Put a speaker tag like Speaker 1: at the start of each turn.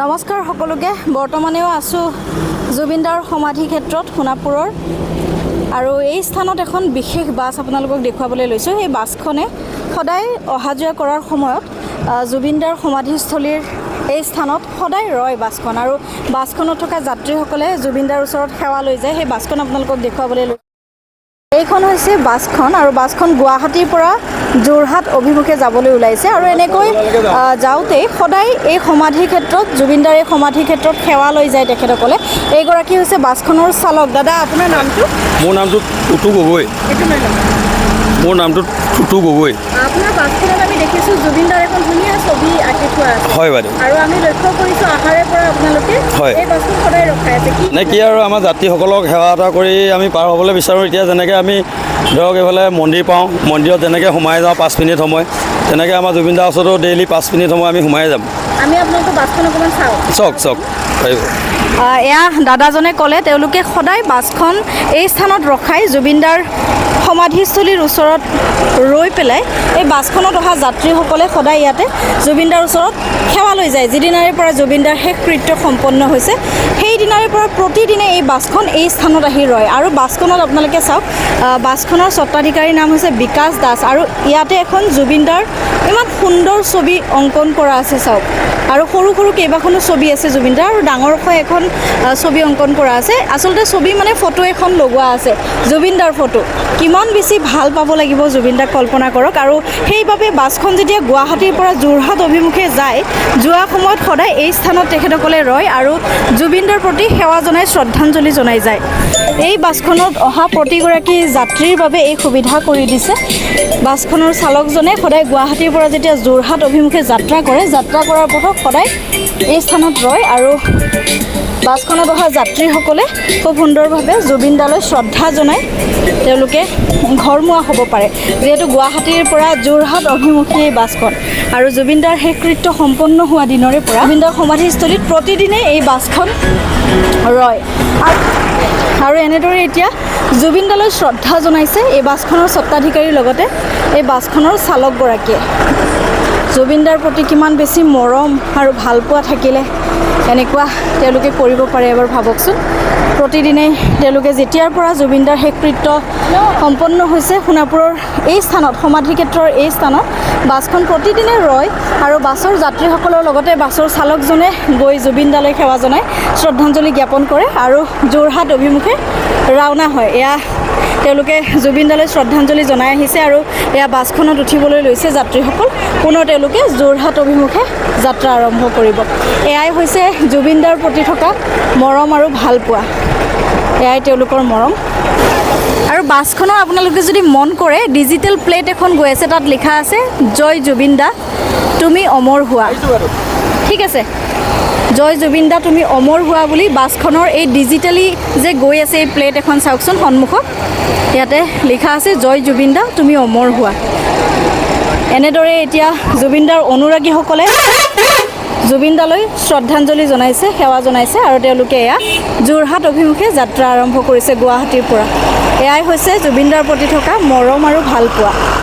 Speaker 1: নমস্কাৰ সকলোকে বৰ্তমানেও আছো জুবিনদাৰ সমাধি ক্ষেত্ৰত সোণাপুৰৰ আৰু এই স্থানত এখন বিশেষ বাছ আপোনালোকক দেখুৱাবলৈ লৈছো। এই বাছখনে সদায় অহা যোৱা কৰাৰ সময়ত জুবিনদাৰ সমাধিস্থলীৰ এই স্থানত সদায় ৰয় বাছখন আৰু বাছখনত থকা যাত্ৰীসকলে জুবিনদাৰ ওচৰত সেৱা লৈ যায়। সেই বাছখন আপোনালোকক দেখুৱাবলৈ লৈছো। এইখন হৈছে বাছখন আৰু বাছখন গুৱাহাটীৰ পৰা যোৰহাট অভিমুখে যাবলৈ ওলাইছে আৰু এনেকৈ যাওঁতে সদায় এই সমাধি ক্ষেত্ৰত জুবিনদাৰ এই সমাধি ক্ষেত্ৰত সেৱা লৈ যায় তেখেতসকলে। এইগৰাকী হৈছে বাছখনৰ চালক। দাদা আপোনাৰ নামটো?
Speaker 2: মোৰ নামটো টুটু গগৈ। মোৰ নামটো টুটু গগৈ।
Speaker 1: আপোনাৰ বাছখনত আমি দেখিছোঁ জুবিনদাৰ এখন ধুনীয়া ছবি আঁকি থোৱা আছে।
Speaker 2: হয় বাইদেউ।
Speaker 1: আৰু আমি লক্ষ্য কৰিছোঁ আহাৰে পৰা আপোনালোকে এই বাছখন সদায় ৰখাই আছে।
Speaker 2: কি আৰু আমাৰ যাত্ৰীসকলক সেৱা এটা কৰি আমি পাৰ হ'বলৈ বিচাৰোঁ। এতিয়া যেনেকৈ আমি ধৰক এইফালে মন্দিৰ পাওঁ, মন্দিৰত যেনেকৈ সোমাই যাওঁ 5 মিনিট সময়, তেনেকৈ আমাৰ জুবিনদাৰ ওচৰতো ডেইলি 5 মিনিট সময় আমি সোমাই যাম।
Speaker 1: আমি আপোনালোকৰ বাছখন অকণমান
Speaker 2: চাওক পাৰিব।
Speaker 1: এয়া দাদাজনে ক'লে তেওঁলোকে সদায় বাছখন এই স্থানত ৰখাই জুবিনদাৰ সমাধিস্থলীৰ ওচৰত ৰৈ পেলাই এই বাছখনত অহা যাত্ৰীসকলে সদায় ইয়াতে জুবিনদাৰ ওচৰত সেৱা লৈ যায়। যিদিনাৰে পৰা জুবিনদাৰ শেষ কৃত্য সম্পন্ন হৈছে সেইদিনাৰে পৰা প্ৰতিদিনে এই বাছখন এই স্থানত আহি ৰয়। আৰু বাছখনত আপোনালোকে চাওক, বাছখনৰ স্বত্বাধিকাৰীৰ নাম হৈছে বিকাশ দাস আৰু ইয়াতে এখন জুবিনদাৰ ইমান সুন্দৰ ছবি অংকন কৰা আছে চাওক। আৰু সৰু সৰু কেইবাখনো ছবি আছে জুবিনদাৰ আৰু ডাঙৰকৈ এখন ছবি অংকন কৰা আছে। আচলতে ছবি মানে ফটো এখন লগোৱা আছে, জুবিনদাৰ ফটো। কিমান বেছি ভাল পাব লাগিব জুবিনদাক কল্পনা কৰক। আৰু সেইবাবে বাছখন যেতিয়া গুৱাহাটীৰ পৰা যোৰহাট অভিমুখে যায়, যোৱা সময়ত সদায় এই স্থানত তেখেতসকলে ৰয় আৰু জুবিনদাৰ প্ৰতি সেৱা জনাই শ্ৰদ্ধাঞ্জলি জনাই যায়। এই বাছখনত অহা প্ৰতিগৰাকী যাত্ৰীৰ বাবে এই সুবিধা কৰি দিছে বাছখনৰ চালকজনে। সদায় গুৱাহাটীৰ পৰা যেতিয়া যোৰহাট অভিমুখে যাত্ৰা কৰে, যাত্ৰা কৰাৰ পথত সদায় এই স্থানত ৰয় আৰু বাছখনত অহা যাত্ৰীসকলে খুব সুন্দৰভাৱে জুবিনদালৈ শ্ৰদ্ধা জনাই তেওঁলোকে ঘৰমুৱা হ'ব পাৰে। যিহেতু গুৱাহাটীৰ পৰা যোৰহাট অভিমুখী এই বাছখন আৰু জুবিনদাৰ শেষকৃত্য সম্পন্ন হোৱা দিনৰে পৰা জুবিনদাৰ সমাধিস্থলীত প্ৰতিদিনে এই বাছখন ৰয়। আৰু এনেদৰে এতিয়া জুবিনদালৈ শ্ৰদ্ধা জনাইছে এই বাছখনৰ স্বত্বাধিকাৰীৰ লগতে এই বাছখনৰ চালকগৰাকীয়ে। জুবিনদাৰ প্ৰতি কিমান বেছি মৰম আৰু ভালপোৱা থাকিলে এনেকুৱা তেওঁলোকে কৰিব পাৰে এবাৰ ভাবকচোন। প্ৰতিদিনে তেওঁলোকে যেতিয়াৰ পৰা জুবিনদাৰ শেষকৃত্য সম্পন্ন হৈছে সোণাপুৰৰ এই স্থানত, সমাধি ক্ষেত্ৰৰ এই স্থানত বাছখন প্ৰতিদিনে ৰয় আৰু বাছৰ যাত্ৰীসকলৰ লগতে বাছৰ চালকজনে গৈ জুবিনদালৈ সেৱা জনাই শ্ৰদ্ধাঞ্জলি জ্ঞাপন কৰে আৰু যোৰহাট অভিমুখে ৰাওনা হয়। এয়া তেওঁলোকে জুবিনদালৈ শ্ৰদ্ধাঞ্জলি জনাই আহিছে আৰু এয়া বাছখনত উঠিবলৈ লৈছে যাত্ৰীসকল। পুনৰ তেওঁলোকে যোৰহাট অভিমুখে যাত্ৰা আৰম্ভ কৰিব। এয়াই হৈছে জুবিনদাৰ প্ৰতি থকা মৰম আৰু ভালপোৱা। এয়াই তেওঁলোকৰ মৰম। আৰু বাছখনৰ আপোনালোকে যদি মন কৰে, ডিজিটেল প্লেট এখন গৈ আছে, তাত লিখা আছে জয় জুবিনদা তুমি অমৰ হোৱা। ঠিক আছে, জয় জুবিনদা তুমি অমৰ হোৱা বুলি বাছখনৰ এই ডিজিটেলি যে গৈ আছে এই প্লেট এখন চাওকচোন সন্মুখত, ইয়াতে লিখা আছে জয় জুবিনদা তুমি অমৰ হোৱা। এনেদৰে এতিয়া জুবিনদাৰ অনুৰাগীসকলে জুবিনদালৈ শ্ৰদ্ধাঞ্জলি জনাইছে, সেৱা জনাইছে আৰু তেওঁলোকে এয়া যোৰহাট অভিমুখে যাত্ৰা আৰম্ভ কৰিছে গুৱাহাটীৰ পৰা। এয়াই হৈছে জুবিনদাৰ প্ৰতি থকা মৰম আৰু ভালপোৱা।